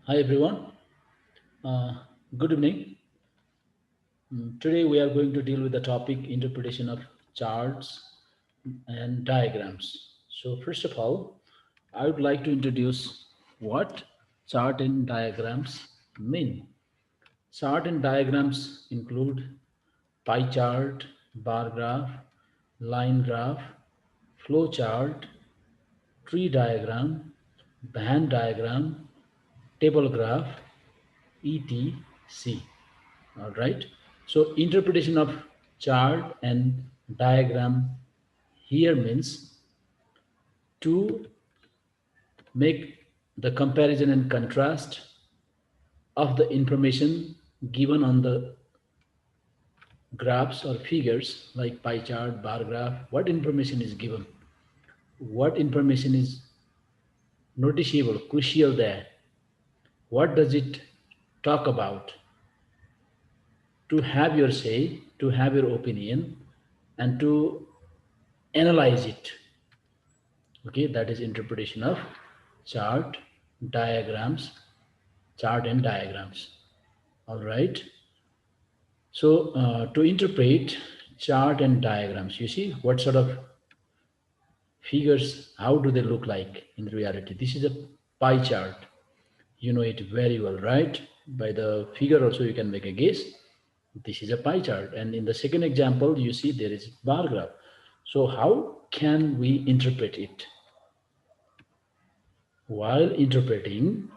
Hi everyone. Uh, Good evening. Today we are going to deal with the topic interpretation of charts and diagrams. So first of all, I would like to introduce what chart and diagrams mean. Chart and diagrams include pie chart, bar graph, line graph, flow chart, tree diagram, band diagram, table graph, etc. All right. So interpretation of chart and diagram here means to make the comparison and contrast of the information given on the graphs or figures like pie chart, bar graph, what information is given, what information is noticeable, crucial there, what does it talk about, to have your say, to have your opinion, and to analyze it. Okay, that is interpretation of chart, diagrams, chart and diagrams. All right. So to interpret chart and diagrams, you see what sort of figures, how do they look like in reality? This is a pie chart. You know it very well, right? By the figure also you can make a guess. This is a pie chart. And in the second example, you see there is bar graph. So how can we interpret it? While interpreting,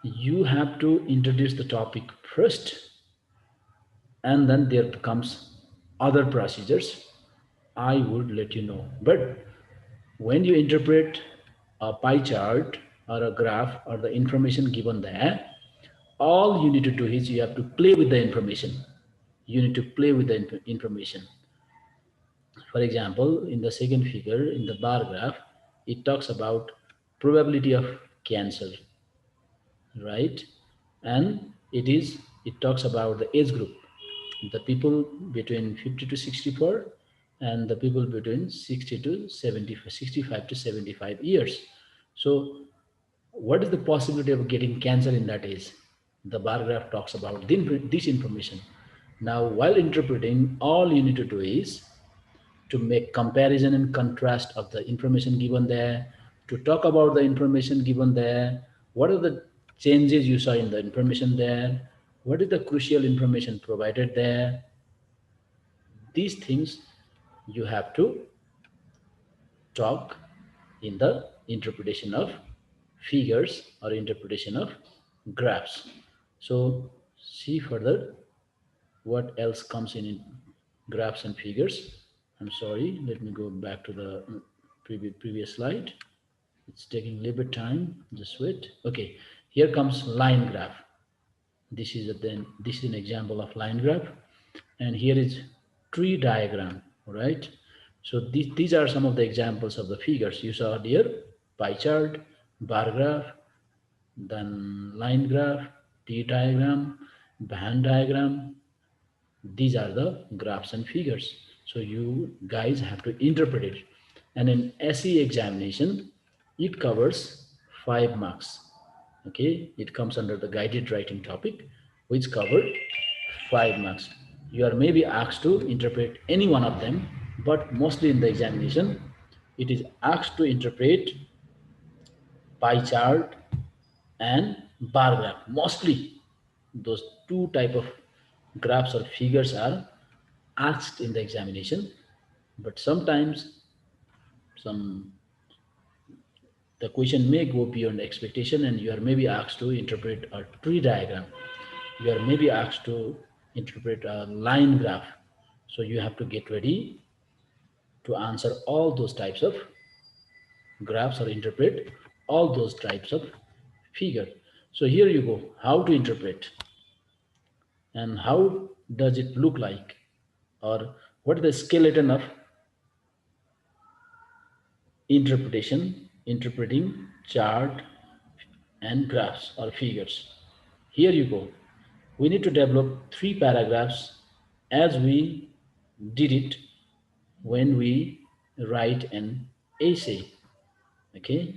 you have to introduce the topic first, and then there comes other procedures. I would let you know. But when you interpret a pie chart or a graph or the information given there, all you need to do is you have to play with the information. You need to play with the information. For example, in the second figure in the bar graph, it talks about probability of cancer, right? And it talks about the age group, the people between 50 to 64 and the people between 60 to 75, 65 to 75 years. So what is the possibility of getting cancer in that age? The bar graph talks about this information. Now while interpreting, all you need to do is to make comparison and contrast of the information given there, to talk about the information given there, what are the changes you saw in the information there, what is the crucial information provided there. These things you have to talk in the interpretation of figures or interpretation of graphs. So see further what else comes in graphs and figures. I'm sorry, let me go back to the previous slide. It's taking a little bit time, just wait. Okay, here comes line graph. This is an example of line graph, and here is tree diagram, right? So these are some of the examples of the figures you saw here: pie chart, bar graph, then line graph, T diagram, band diagram. These are the graphs and figures. So you guys have to interpret it. And in SE examination, it covers 5 marks. Okay, it comes under the guided writing topic, which covered 5 marks. You are maybe asked to interpret any one of them, but mostly in the examination, it is asked to interpret pie chart and bar graph. Mostly those two type of graphs or figures are asked in the examination, but sometimes some the question may go beyond expectation and you are maybe asked to interpret a tree diagram. You are maybe asked to interpret a line graph. So you have to get ready to answer all those types of graphs or interpret all those types of figure. So here you go, how to interpret and how does it look like, or what is the skeleton of interpreting chart and graphs or figures. Here you go. We need to develop 3 paragraphs as we did it when we write an essay. Okay,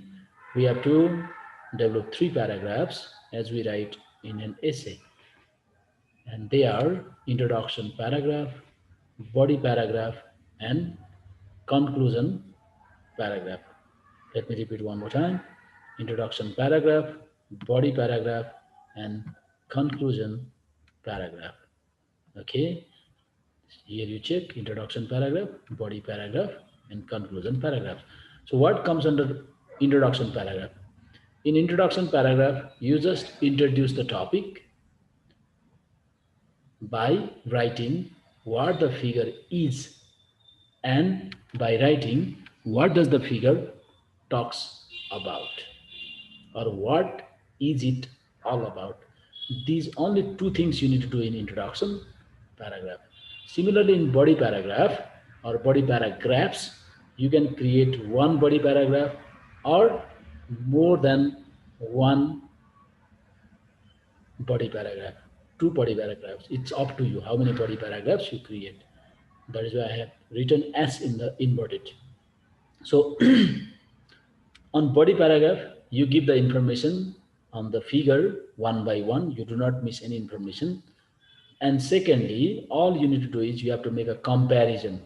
we have to develop 3 paragraphs as we write in an essay. And they are introduction paragraph, body paragraph, and conclusion paragraph. Let me repeat one more time. Introduction paragraph, body paragraph, and conclusion paragraph. Okay, here you check introduction paragraph, body paragraph, and conclusion paragraph. So what comes under introduction paragraph? In introduction paragraph, you just introduce the topic by writing what the figure is, and by writing what does the figure talks about, or what is it all about. These only two things you need to do in introduction paragraph. Similarly, in body paragraph or body paragraphs, you can create one body paragraph or more than one body paragraph, two body paragraphs. It's up to you how many body paragraphs you create. That is why I have written S in the inverted. So on body paragraph, you give the information on the figure one by one. You do not miss any information. And secondly, all you need to do is you have to make a comparison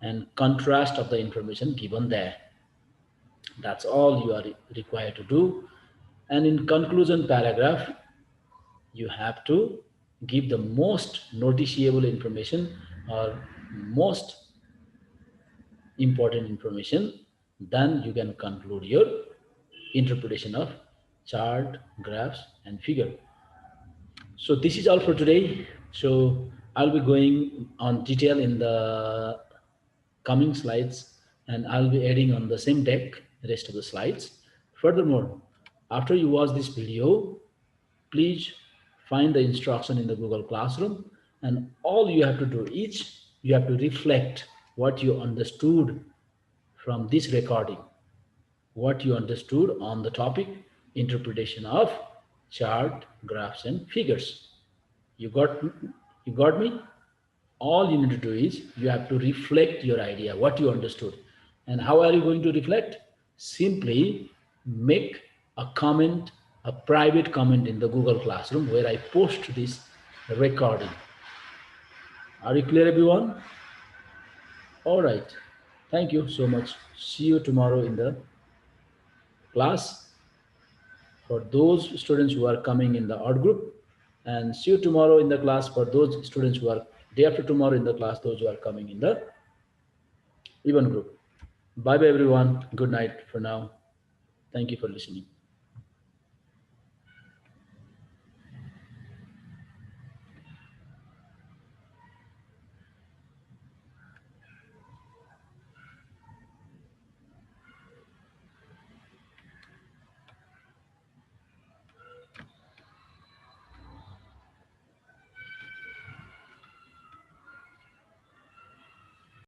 and contrast of the information given there. That's all you are required to do. And in conclusion paragraph, you have to give the most noticeable information or most important information. Then you can conclude your interpretation of chart, graphs, and figure. So this is all for today. So I'll be going on detail in the coming slides, and I'll be adding on the same deck the rest of the slides. Furthermore, after you watch this video, please find the instruction in the Google Classroom, and all you have to do is you have to reflect what you understood from this recording, what you understood on the topic interpretation of chart, graphs, and figures. You got me? All you need to do is you have to reflect your idea, what you understood. And how are you going to reflect? Simply make a comment, a private comment in the Google Classroom where I post this recording. Are you clear, everyone? All right. Thank you so much. See you tomorrow in the class for those students who are coming in the odd group, and see you tomorrow in the class for those students who are day after tomorrow in the class, those who are coming in the even group. Bye bye everyone. Good night for now. Thank you for listening.